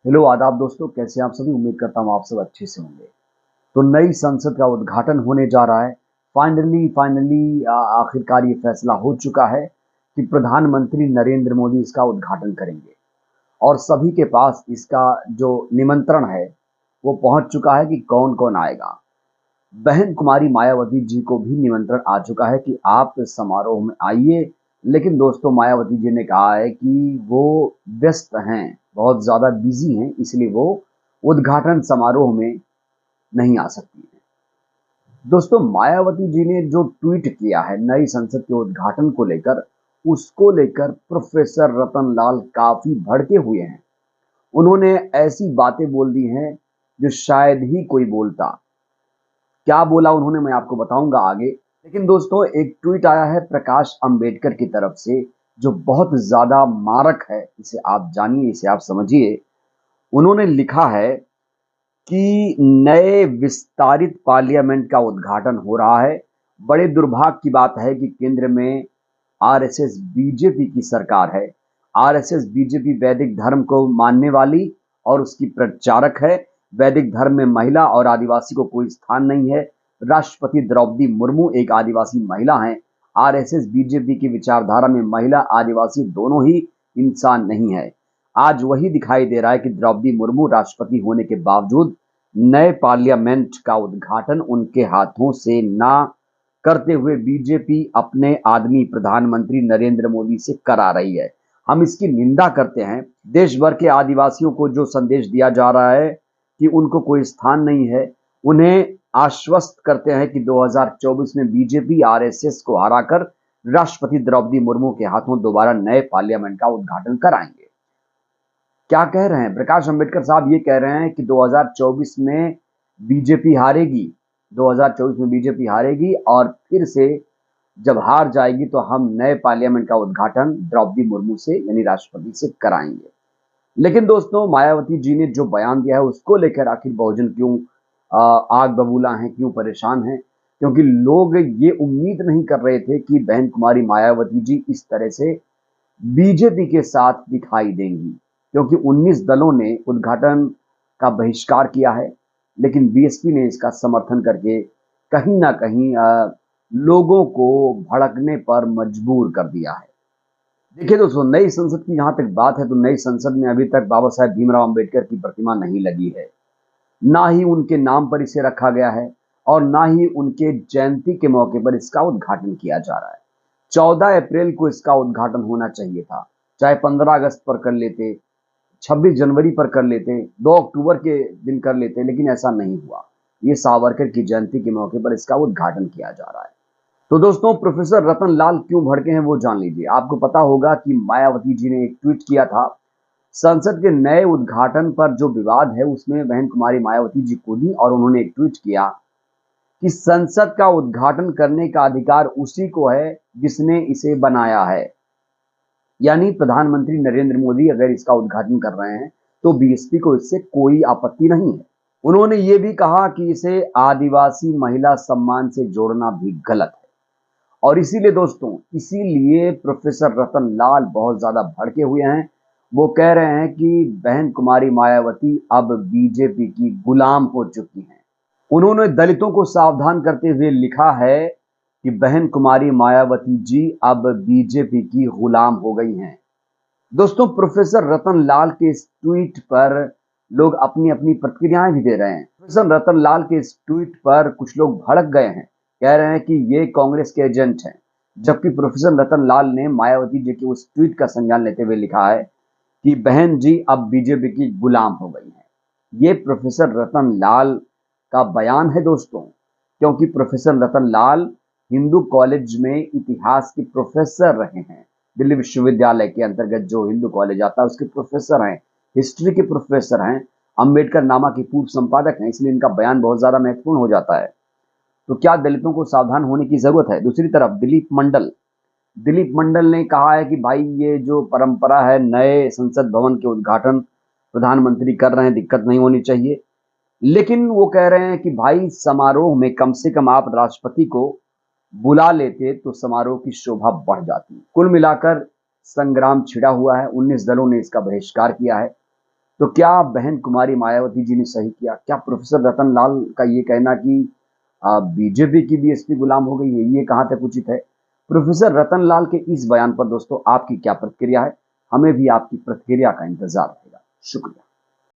Hello आदाब दोस्तों, कैसे हैं आप सभी। उम्मीद करता हूँ आप सब अच्छे से होंगे। तो नई संसद का उद्घाटन होने जा रहा है। फाइनली आखिरकार ये फैसला हो चुका है कि प्रधानमंत्री नरेंद्र मोदी इसका उद्घाटन करेंगे और सभी के पास इसका जो निमंत्रण है वो पहुंच चुका है कि कौन कौन आएगा। बहन कुमारी मायावती जी को भी निमंत्रण आ चुका है कि आप इस समारोह में आइए। लेकिन दोस्तों, मायावती जी ने कहा है कि वो व्यस्त हैं, बहुत ज़्यादा बिजी हैं, इसलिए वो उद्घाटन समारोह में नहीं आ सकती हैं। दोस्तों, मायावती जी ने जो ट्वीट किया है नई संसद के उद्घाटन को लेकर, उसको लेकर प्रोफेसर रतन लाल काफी भड़के हुए हैं। उन्होंने ऐसी बातें बोल दी हैं जो शायद ही कोई बोलता। क्या बोला उन्होंने मैं आपको बताऊंगा आगे। लेकिन दोस्तों, एक ट्वीट आया है प्रकाश अंबेडकर की तरफ से जो बहुत ज्यादा मारक है। इसे आप जानिए, इसे आप समझिए। उन्होंने लिखा है कि नए विस्तारित पार्लियामेंट का उद्घाटन हो रहा है। बड़े दुर्भाग्य की बात है कि केंद्र में आरएसएस बीजेपी की सरकार है। आरएसएस बीजेपी वैदिक धर्म को मानने वाली और उसकी प्रचारक है। वैदिक धर्म में महिला और आदिवासी को कोई स्थान नहीं है। राष्ट्रपति द्रौपदी मुर्मू एक आदिवासी महिला हैं। आरएसएस बीजेपी की विचारधारा में महिला आदिवासी दोनों ही इंसान नहीं है। आज वही दिखाई दे रहा है कि द्रौपदी मुर्मू राष्ट्रपति होने के बावजूद नए पार्लियामेंट का उद्घाटन उनके हाथों से ना करते हुए बीजेपी अपने आदमी प्रधानमंत्री नरेंद्र मोदी से करा रही है। हम इसकी निंदा करते हैं। देश भर के आदिवासियों को जो संदेश दिया जा रहा है कि उनको कोई स्थान नहीं है, उन्हें आश्वस्त करते हैं कि 2024 में बीजेपी आरएसएस को हराकर राष्ट्रपति द्रौपदी मुर्मू के हाथों दोबारा नए पार्लियामेंट का उद्घाटन कराएंगे। क्या कह रहे हैं प्रकाश अंबेडकर साहब? ये कह रहे हैं कि 2024 में बीजेपी हारेगी। 2024 में बीजेपी हारेगी और फिर से जब हार जाएगी तो हम नए पार्लियामेंट का उद्घाटन द्रौपदी मुर्मू से यानी राष्ट्रपति से कराएंगे। लेकिन दोस्तों, मायावती जी ने जो बयान दिया है उसको लेकर आखिर बहुजन क्यों आग बबूला हैं, क्यों परेशान हैं? क्योंकि लोग ये उम्मीद नहीं कर रहे थे कि बहन कुमारी मायावती जी इस तरह से बीजेपी के साथ दिखाई देंगी, क्योंकि 19 दलों ने उद्घाटन का बहिष्कार किया है। लेकिन बीएसपी ने इसका समर्थन करके कहीं ना कहीं लोगों को भड़कने पर मजबूर कर दिया है। देखिए दोस्तों, नई संसद की जहां तक बात है तो नई संसद में अभी तक बाबा साहेब भीमराव अंबेडकर की प्रतिमा नहीं लगी है। ना ही उनके नाम पर इसे रखा गया है और ना ही उनके जयंती के मौके पर इसका उद्घाटन किया जा रहा है। 14 अप्रैल को इसका उद्घाटन होना चाहिए था। चाहे 15 अगस्त पर कर लेते, 26 जनवरी पर कर लेते, 2 अक्टूबर के दिन कर लेते, लेकिन ऐसा नहीं हुआ। ये सावरकर की जयंती के मौके पर इसका उद्घाटन किया जा रहा है। तो दोस्तों, प्रोफेसर रतन लाल क्यों भड़के हैं वो जान लीजिए। आपको पता होगा कि मायावती जी ने एक ट्वीट किया था। संसद के नए उद्घाटन पर जो विवाद है उसमें बहन कुमारी मायावती जी कूदी और उन्होंने एक ट्वीट किया कि संसद का उद्घाटन करने का अधिकार उसी को है जिसने इसे बनाया है। यानी प्रधानमंत्री नरेंद्र मोदी अगर इसका उद्घाटन कर रहे हैं तो बीएसपी को इससे कोई आपत्ति नहीं है। उन्होंने ये भी कहा कि इसे आदिवासी महिला सम्मान से जोड़ना भी गलत है। और इसीलिए दोस्तों, इसीलिए प्रोफेसर रतन लाल बहुत ज्यादा भड़के हुए हैं। वो कह रहे हैं कि बहन कुमारी मायावती अब बीजेपी की गुलाम हो चुकी हैं। उन्होंने दलितों को सावधान करते हुए लिखा है कि बहन कुमारी मायावती जी अब बीजेपी की गुलाम हो गई हैं। दोस्तों, प्रोफेसर रतन लाल के इस ट्वीट पर लोग अपनी अपनी प्रतिक्रियाएं भी दे रहे हैं। प्रोफेसर रतन लाल के इस ट्वीट पर कुछ लोग भड़क गए हैं, कह रहे हैं कि ये कांग्रेस के एजेंट हैं। जबकि प्रोफेसर रतन लाल ने मायावती जी के उस ट्वीट का संज्ञान लेते हुए लिखा है कि बहन जी अब बीजेपी की गुलाम हो गई हैं। ये प्रोफेसर रतन लाल का बयान है दोस्तों, क्योंकि प्रोफेसर रतन लाल हिंदू कॉलेज में इतिहास के प्रोफेसर रहे हैं। दिल्ली विश्वविद्यालय के अंतर्गत जो हिंदू कॉलेज आता है उसके प्रोफेसर हैं, हिस्ट्री के प्रोफेसर हैं, अंबेडकर नामा के पूर्व संपादक हैं। इसलिए इनका बयान बहुत ज्यादा महत्वपूर्ण हो जाता है। तो क्या दलितों को सावधान होने की जरूरत है? दूसरी तरफ दिलीप मंडल ने कहा है कि भाई ये जो परंपरा है, नए संसद भवन के उद्घाटन प्रधानमंत्री कर रहे हैं, दिक्कत नहीं होनी चाहिए। लेकिन वो कह रहे हैं कि भाई समारोह में कम से कम आप राष्ट्रपति को बुला लेते तो समारोह की शोभा बढ़ जाती। कुल मिलाकर संग्राम छिड़ा हुआ है। 19 दलों ने इसका बहिष्कार किया है। तो क्या बहन कुमारी मायावती जी ने सही किया? क्या प्रोफेसर रतन लाल का ये कहना कि बीजेपी की बीएसपी गुलाम हो गई है, ये कहाँ तक उचित है? प्रोफेसर रतन लाल के इस बयान पर दोस्तों आपकी क्या प्रतिक्रिया है? हमें भी आपकी प्रतिक्रिया का इंतजार रहेगा। शुक्रिया।